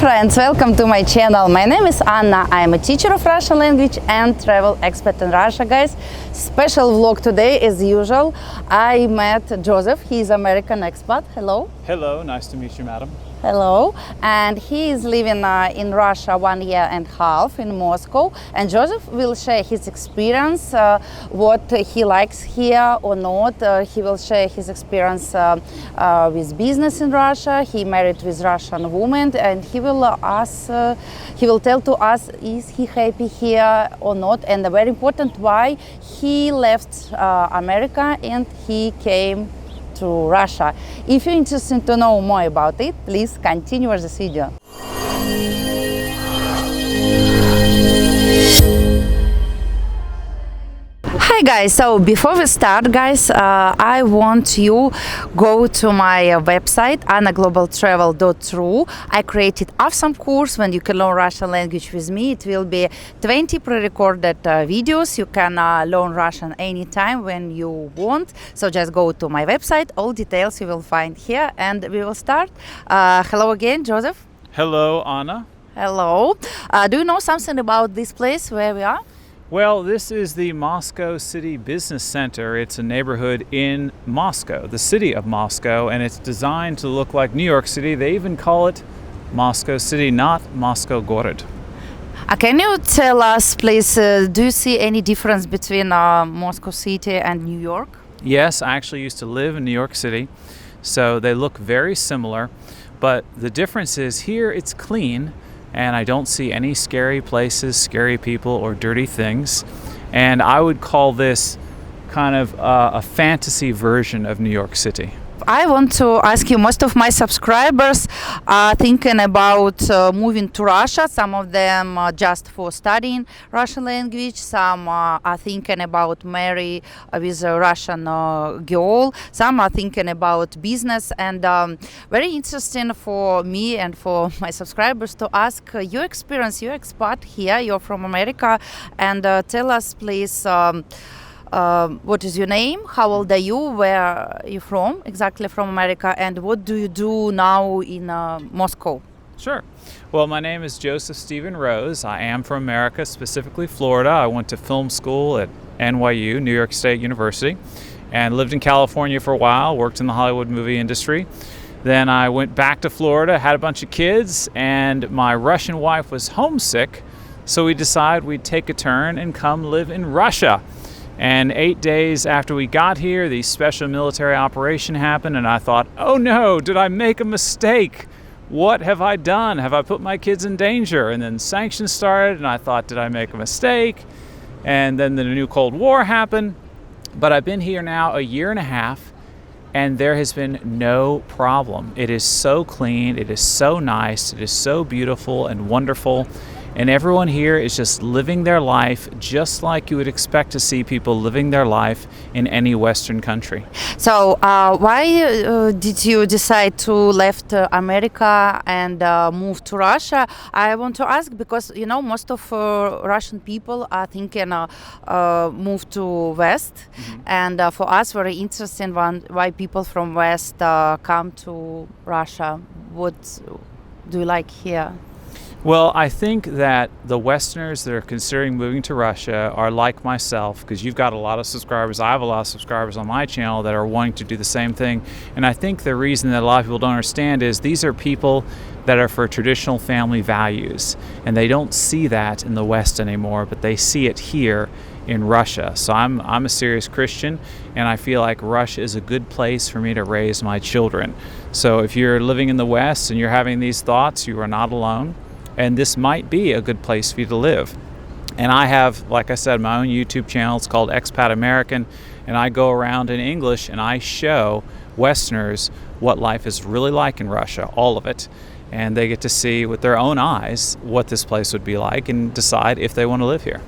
friends, welcome to my channel. My name is Anna. I am a teacher of Russian language and travel expert in Russia, guys. Special vlog today as usual. I met Joseph. He is American expat. Hello. Hello, nice to meet you, madam. Hello. And he is living in Russia 1.5 years in Moscow. And Joseph will share his experience, what he likes here or not. He will share his experience with business in Russia. He married with Russian woman, and he will tell to us is he happy here or not, and very important why he left America and he came to Russia. If you're interested to know more about it, please continue with this video. Hi guys, so before we start, guys, I want you go to my website annaglobaltravel.ru. I created awesome course when you can learn Russian language with me. It will be 20 pre-recorded videos. You can learn Russian anytime when you want. So just go to my website. All details you will find here, and we will start. Hello again, Joseph. Hello, Anna. Hello. Do you know something about this place where we are? Well, this is the Moscow City Business Center. It's a neighborhood in Moscow, the city of Moscow, and it's designed to look like New York City. They even call it Moscow City, not Moscow Город. Can you tell us, please, do you see any difference between Moscow City and New York? Yes, I actually used to live in New York City, so they look very similar, but the difference is here it's clean, and I don't see any scary places, scary people, or dirty things. And I would call this kind of a fantasy version of New York City. I want to ask you, most of my subscribers are thinking about moving to Russia. Some of them just for studying Russian language. Some are thinking about marry with a Russian girl. Some are thinking about business. And very interesting for me and for my subscribers to ask your experience. You're expat here, you're from America. And tell us, please, what is your name? How old are you? Where are you from? Exactly from America. And what do you do now in Moscow? Sure. Well, my name is Joseph Stephen Rose. I am from America, specifically Florida. I went to film school at NYU, New York State University, and lived in California for a while, worked in the Hollywood movie industry. Then I went back to Florida, had a bunch of kids, and my Russian wife was homesick, so we decided we'd take a turn and come live in Russia. And 8 days after we got here, the special military operation happened, and I thought, oh no, did I make a mistake? What have I done? Have I put my kids in danger? And then sanctions started, and I thought, did I make a mistake? And then the new Cold War happened. But I've been here now 1.5 years, and there has been no problem. It is so clean, it is so nice, it is so beautiful and wonderful. And everyone here is just living their life just like you would expect to see people living their life in any Western country. So why did you decide to left America and move to Russia? I want to ask because, you know, most of Russian people are thinking move to West. Mm-hmm. And for us, very interesting why people from West come to Russia. What do you like here? Well, I think that the Westerners that are considering moving to Russia are like myself, because you've got a lot of subscribers. I have a lot of subscribers on my channel that are wanting to do the same thing. And I think the reason that a lot of people don't understand is these are people that are for traditional family values. And they don't see that in the West anymore, but they see it here in Russia. So I'm a serious Christian, and I feel like Russia is a good place for me to raise my children. So if you're living in the West and you're having these thoughts, you are not alone. And this might be a good place for you to live. And I have, like I said, my own YouTube channel. It's called Expat American. And I go around in English and I show Westerners what life is really like in Russia, all of it. And they get to see with their own eyes what this place would be like and decide if they want to live here.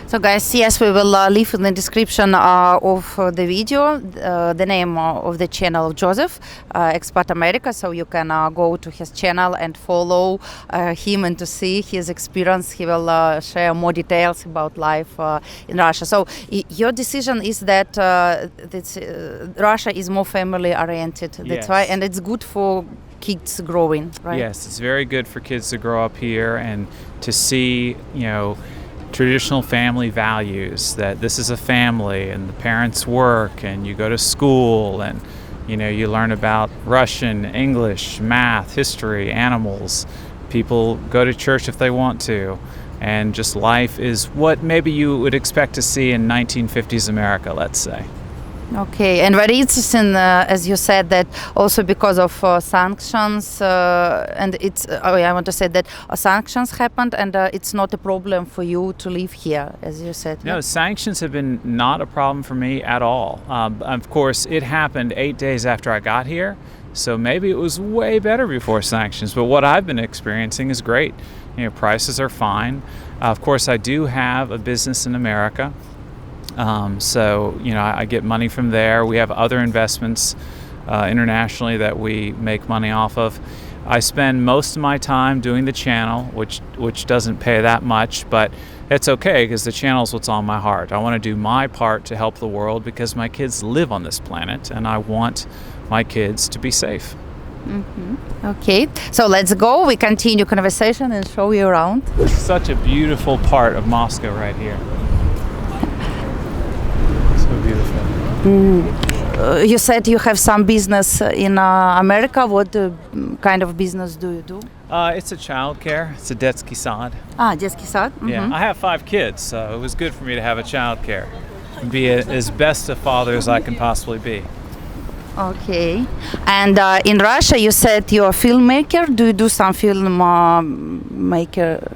So guys, yes, we will leave in the description of the video the name of the channel of Joseph, Expat America, so you can go to his channel and follow him and to see his experience. He will share more details about life in Russia. So your decision is that Russia is more family oriented. That's Yes. why, and it's good for kids growing, right? Yes, it's very good for kids to grow up here and to see, traditional family values, that this is a family and the parents work and you go to school and, you learn about Russian, English, math, history, animals. People go to church if they want to. And just life is what maybe you would expect to see in 1950s America, let's say. Okay, and very interesting, as you said, that also because of sanctions, and I want to say that sanctions happened, and it's not a problem for you to live here, as you said. No, sanctions have been not a problem for me at all. Of course, it happened 8 days after I got here, so maybe it was way better before sanctions. But what I've been experiencing is great. Prices are fine. Of course, I do have a business in America. I get money from there. We have other investments internationally that we make money off of. I spend most of my time doing the channel, which doesn't pay that much, but it's okay because the channel is what's on my heart. I want to do my part to help the world because my kids live on this planet and I want my kids to be safe. Mm-hmm. Okay, so let's go. We continue conversation and show you around. It's such a beautiful part of Moscow right here. So beautiful. You said you have some business in America. What kind of business do you do? It's a child care. It's a детский сад. Детский сад. Mm-hmm. Yeah, I have 5 kids, so it was good for me to have a child care and be as best a father as I can possibly be. Okay. And in Russia, you said you're a filmmaker. Do you do some film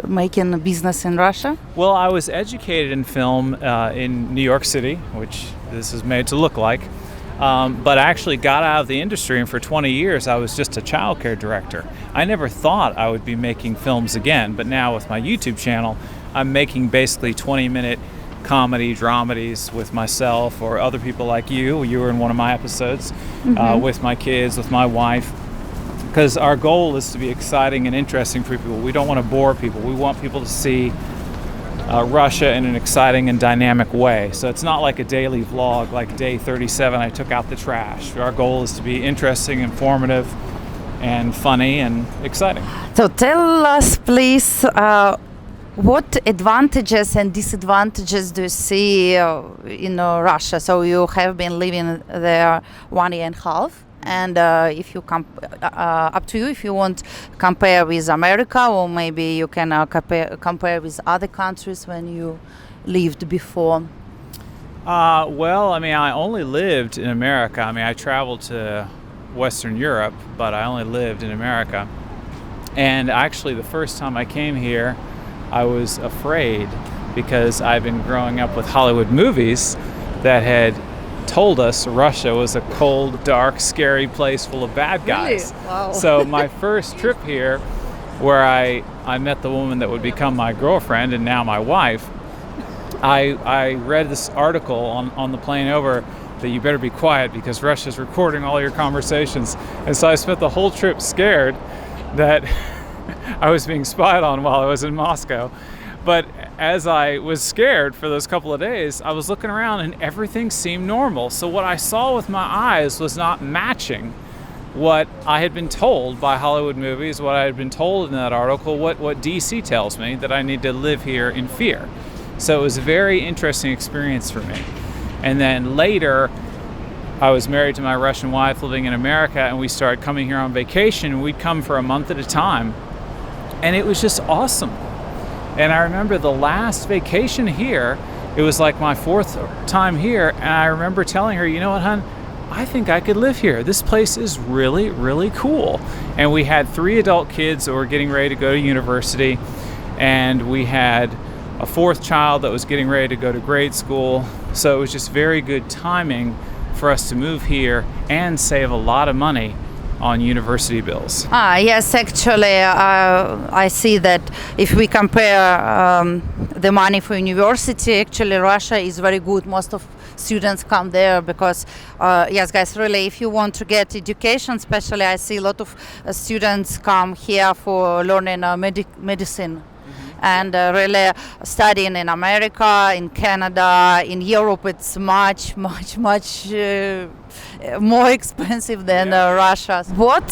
making business in Russia? Well, I was educated in film in New York City, which this is made to look like, but I actually got out of the industry, and for 20 years I was just a childcare director. I never thought I would be making films again, but now with my YouTube channel, I'm making basically 20-minute comedy dramedies with myself or other people like you. You were in one of my episodes, with my kids, with my wife, because our goal is to be exciting and interesting for people. We don't want to bore people. We want people to see Russia in an exciting and dynamic way. So it's not like a daily vlog like day 37 I took out the trash. Our goal is to be interesting, informative, and funny and exciting. So tell us please, what advantages and disadvantages do you see in Russia? So you have been living there 1.5 years, and if you up to you if you want compare with America, or maybe you can compare with other countries when you lived before. Well, I only lived in America. I traveled to Western Europe, but I only lived in America. And actually, the first time I came here, I was afraid because I've been growing up with Hollywood movies that had told us Russia was a cold, dark, scary place full of bad guys. Really? Wow. So my first trip here, where I met the woman that would become my girlfriend and now my wife, I read this article on the plane over that you better be quiet because Russia's recording all your conversations. And so I spent the whole trip scared that I was being spied on while I was in Moscow. But as I was scared for those couple of days, I was looking around and everything seemed normal. So what I saw with my eyes was not matching what I had been told by Hollywood movies, what I had been told in that article, what DC tells me, that I need to live here in fear. So it was a very interesting experience for me. And then later, I was married to my Russian wife living in America, and we started coming here on vacation. We'd come for a month at a time. And it was just awesome. And I remember the last vacation here, it was like my 4th time here, and I remember telling her, you know what, hon, I think I could live here. This place is really, really cool. And we had 3 adult kids that were getting ready to go to university, and we had a 4th child that was getting ready to go to grade school. So it was just very good timing for us to move here and save a lot of money on university bills. Yes, actually, I see that if we compare the money for university, actually Russia is very good. Most of students come there because, yes, guys, really, if you want to get education, especially I see a lot of students come here for learning medicine. And really studying in America, in Canada, in Europe, it's much more expensive than Russia. What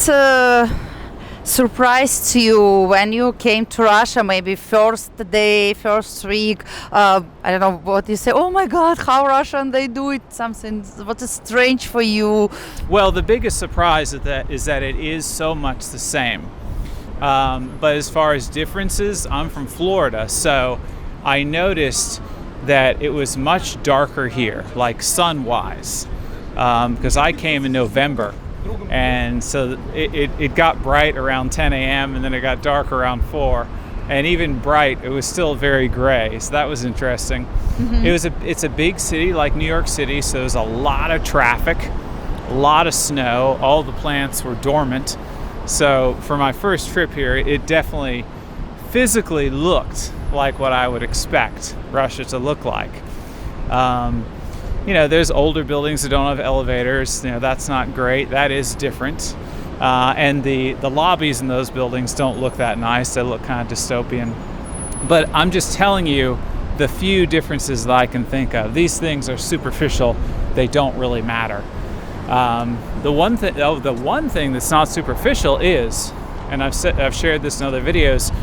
surprised you when you came to Russia? Maybe first day, first week. I don't know what you say. Oh my God, how Russian they do it? Something. What is strange for you? Well, the biggest surprise is that it is so much the same. But as far as differences, I'm from Florida, so I noticed that it was much darker here, like sun-wise, because I came in November, and so it got bright around 10 a.m. and then it got dark around 4, and even bright, it was still very gray. So that was interesting. Mm-hmm. It's a big city like New York City, so there's a lot of traffic, a lot of snow. All the plants were dormant. So for my first trip here, it definitely physically looked like what I would expect Russia to look like. There's older buildings that don't have elevators. That's not great. That is different. And the lobbies in those buildings don't look that nice. They look kind of dystopian. But I'm just telling you the few differences that I can think of. These things are superficial. They don't really matter. The one thing that's not superficial is, and I've shared this in other videos,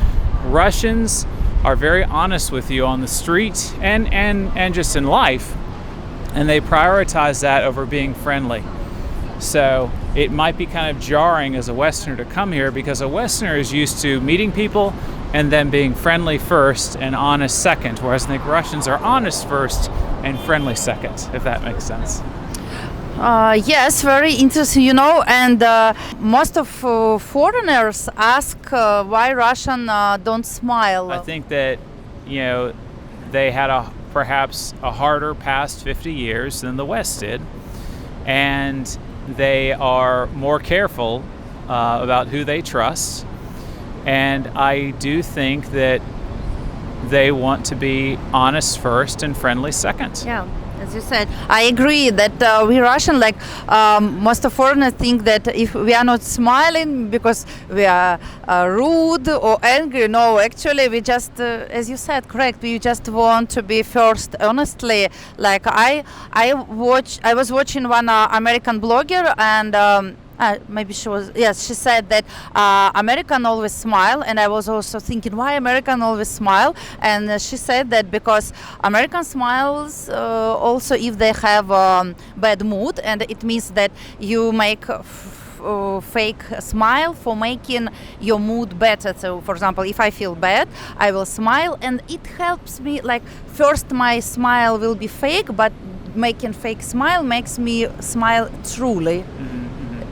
Russians are very honest with you on the street and just in life, and they prioritize that over being friendly. So it might be kind of jarring as a Westerner to come here, because a Westerner is used to meeting people and then being friendly first and honest second, whereas I think Russians are honest first and friendly second, if that makes sense. Yes, very interesting, and most of foreigners ask why Russian don't smile. I think that, they had perhaps a harder past 50 years than the West did, and they are more careful about who they trust, and I do think that they want to be honest first and friendly second. Yeah. As you said, I agree that we Russian, most of foreigners think that if we are not smiling because we are rude or angry. No, actually, we just, as you said, correct. We just want to be first, honestly. Like I was watching one American blogger, and maybe she said that American always smile, and I was also thinking why American always smile, and she said that because American smiles also if they have bad mood, and it means that you make fake smile for making your mood better. So for example, if I feel bad, I will smile, and it helps me, first my smile will be fake, but making fake smile makes me smile truly. Mm-hmm.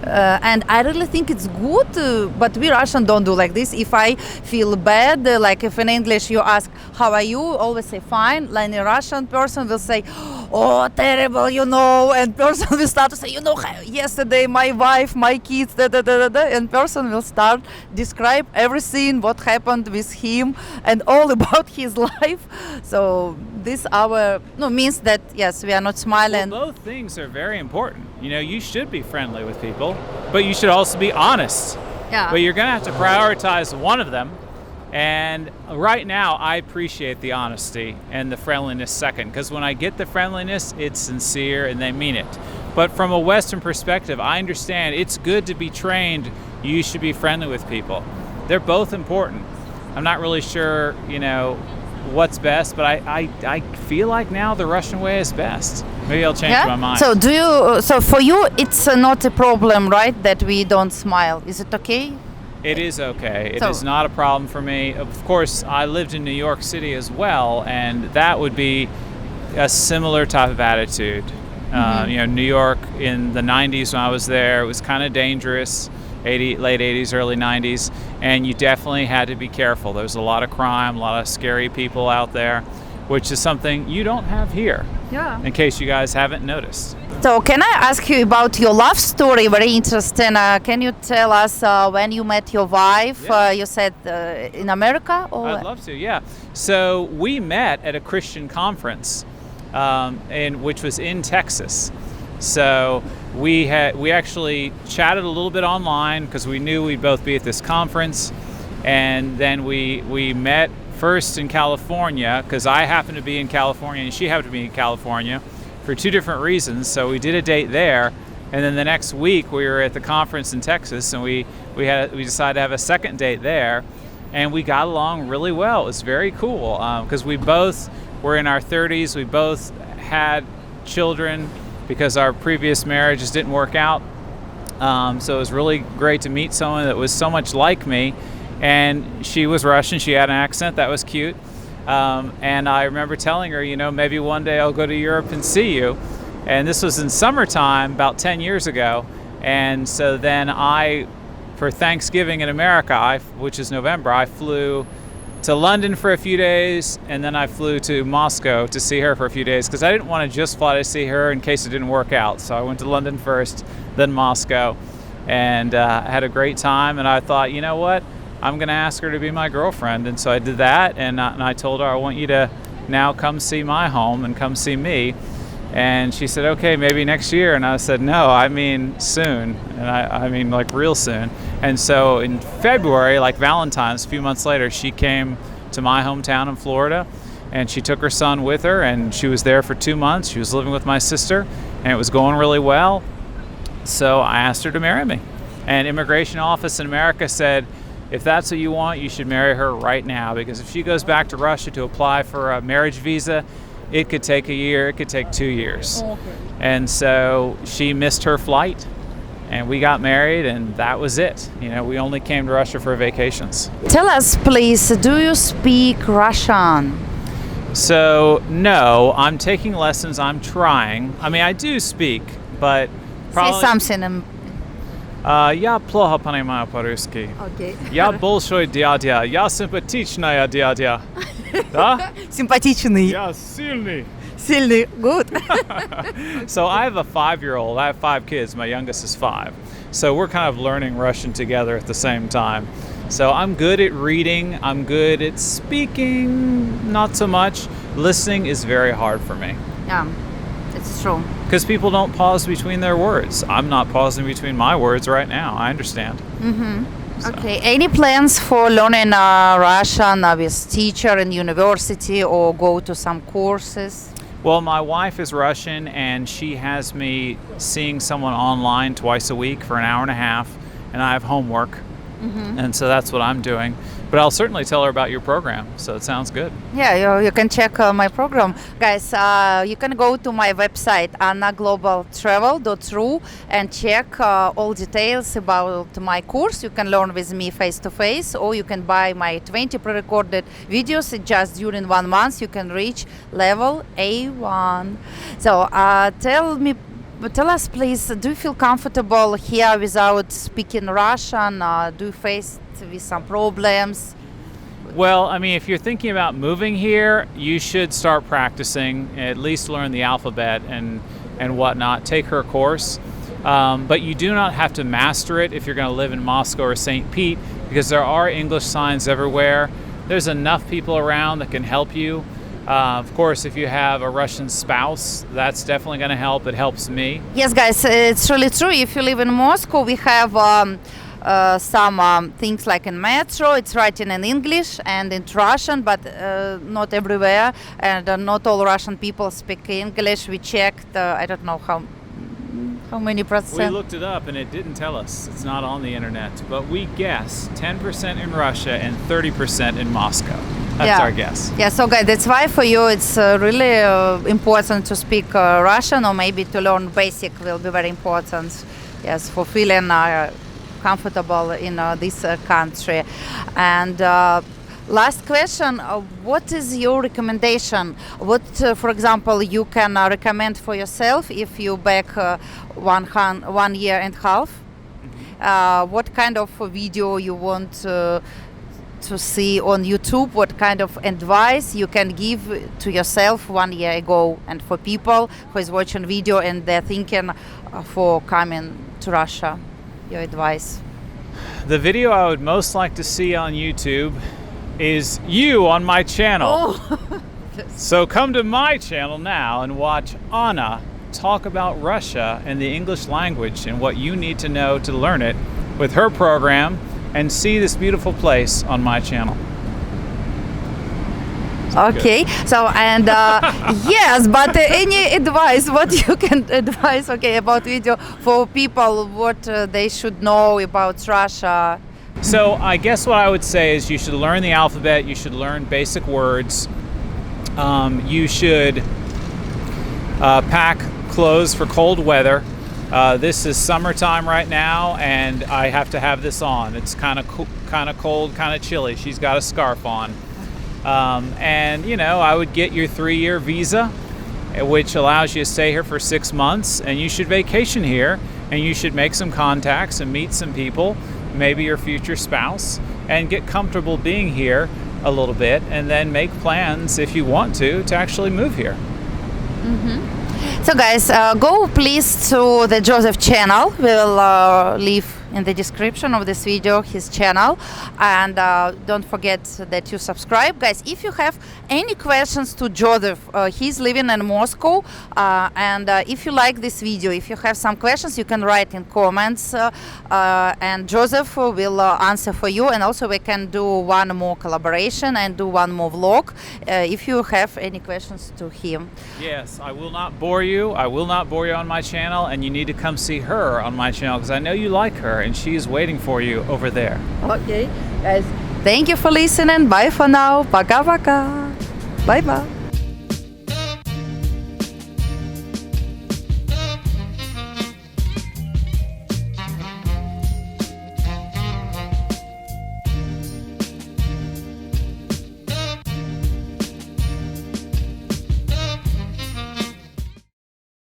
And I really think it's good, but we Russian don't do like this. If I feel bad, if in English you ask, how are you? Always say fine. Like a Russian person will say, oh, terrible, and person will start to say, yesterday my wife, my kids, and person will start describe everything, what happened with him, and all about his life. So this means that, yes, we are not smiling. Well, both things are very important. You should be friendly with people, but you should also be honest. Yeah. But you're going to have to prioritize one of them. And right now, I appreciate the honesty and the friendliness second, because when I get the friendliness, it's sincere and they mean it. But from a Western perspective, I understand it's good to be trained. You should be friendly with people. They're both important. I'm not really sure, what's best, but I feel like now the Russian way is best. Maybe I'll change my mind. So for you, it's not a problem, right, that we don't smile? Is it okay? It is okay. It is not a problem for me. Of course, I lived in New York City as well, and that would be a similar type of attitude. New York in the 90s when I was there, it was kind of dangerous. Late 80s, early 90s, and you definitely had to be careful. There's a lot of crime, a lot of scary people out there, which is something you don't have here. Yeah. In case you guys haven't noticed. So can I ask you about your love story? Very interesting. Can you tell us when you met your wife? Yeah. You said in America? Or? I'd love to, yeah. So we met at a Christian conference, which was in Texas. So we actually chatted a little bit online because we knew we'd both be at this conference, and then we met first in California because I happened to be in California and she happened to be in California for two different reasons. So we did a date there, And then the next week we were at the conference in Texas, and we decided to have a second date there, and we got along really well. It was very cool because we both were in our 30s. We both had children because our previous marriages didn't work out. So it was really great to meet someone that was so much like me. And she was Russian. She had an accent. That was cute. And I remember telling her, maybe one day I'll go to Europe and see you. And this was in summertime, about 10 years ago. And so then for Thanksgiving in America, which is November, I flew to London for a few days, and then I flew to Moscow to see her for a few days because I didn't want to just fly to see her in case it didn't work out. So I went to London first, then Moscow, and had a great time. And I thought, you know what? I'm going to ask her to be my girlfriend. And so I did that, and I told her, I want you to now come see my home and come see me. And she said, okay, maybe next year. And I said, no, I mean soon. And I mean like real soon. And so in February, like Valentine's, a few months later, she came to my hometown in Florida, and she took her son with her, and she was there for 2 months. She was living with my sister, and it was going really well. So I asked her to marry me. And immigration office in America said, if that's what you want, you should marry her right now, because if she goes back to Russia to apply for a marriage visa, it could take a year, it could take 2 years. Okay. And so she missed her flight, and we got married, and that was it. We only came to Russia for vacations. Tell us, please, do you speak Russian? So, no, I'm taking lessons, I'm trying. I mean, I do speak, but probably... Say something. Я плохо понимаю по-русски. Okay. Я большой дядя, я симпатичная дядя. Да? Симпатичный. Я сильный. Сильный. Good. So I have a 5-year-old. I have 5 kids. My youngest is 5. So we're kind of learning Russian together at the same time. So I'm good at reading. I'm good at speaking. Not so much. Listening is very hard for me. Yeah, it's true. Because people don't pause between their words. I'm not pausing between my words right now. I understand. Mm-hmm. So. Okay. Any plans for learning Russian with teacher in university or go to some courses? Well, my wife is Russian, and she has me seeing someone online twice a week for an hour and a half, and I have homework. Mm-hmm. And so that's what I'm doing. But I'll certainly tell her about your program, so it sounds good. Yeah, you can check my program. Guys, you can go to my website, annaglobaltravel.ru, and check all details about my course. You can learn with me face-to-face, or you can buy my 20 pre-recorded videos. Just during 1 month, you can reach level A1. So tell us, please, do you feel comfortable here without speaking Russian? Do you face with some problems? Well, I mean, if you're thinking about moving here, you should start practicing, at least learn the alphabet and whatnot. Take her course. But you do not have to master it if you're going to live in Moscow or St. Pete, because there are English signs everywhere. There's enough people around that can help you. Of course, if you have a Russian spouse, that's definitely going to help. It helps me. Yes, guys, it's really true. If you live in Moscow, we have some things like in metro. It's written in English and in Russian, but not everywhere. And not all Russian people speak English. We checked, I don't know how many percent. We looked it up and it didn't tell us. It's not on the internet. But we guess 10% in Russia and 30% in Moscow. That's our guess. Yeah, so guys, that's why for you it's really important to speak Russian, or maybe to learn basic will be very important. Yes, for feeling comfortable in this country. And last question, what is your recommendation? What, for example, you can recommend for yourself if you back 1 year and a half? What kind of video you want to see on YouTube? What kind of advice you can give to yourself 1 year ago, and for people who is watching video and they're thinking for coming to Russia? Your advice? The video I would most like to see on YouTube is you on my channel. Oh. So come to my channel now and watch Anna talk about Russia and the English language and what you need to know to learn it with her program, and see this beautiful place on my channel. Okay, so and yes, but any advice, what you can advise, okay, about video for people, what they should know about Russia? So I guess what I would say is you should learn the alphabet, you should learn basic words, you should pack clothes for cold weather. This is summertime right now, and I have to have this on. It's kind of cold, kind of chilly. She's got a scarf on. And I would get your 3-year visa, which allows you to stay here for 6 months, and you should vacation here, and you should make some contacts and meet some people, maybe your future spouse, and get comfortable being here a little bit, and then make plans if you want to actually move here. So guys, go please to the Joseph channel. We will leave in the description of this video his channel, and don't forget that you subscribe. Guys, if you have any questions to Joseph, he's living in Moscow, and if you like this video, if you have some questions, you can write in comments, and Joseph will answer for you. And also we can do one more collaboration and do one more vlog if you have any questions to him. Yes, I will not bore you. I will not bore you on my channel, and you need to come see her on my channel because I know you like her, and she's waiting for you over there. Okay, guys, thank you for listening. Bye for now. Пока-пока. Bye-bye.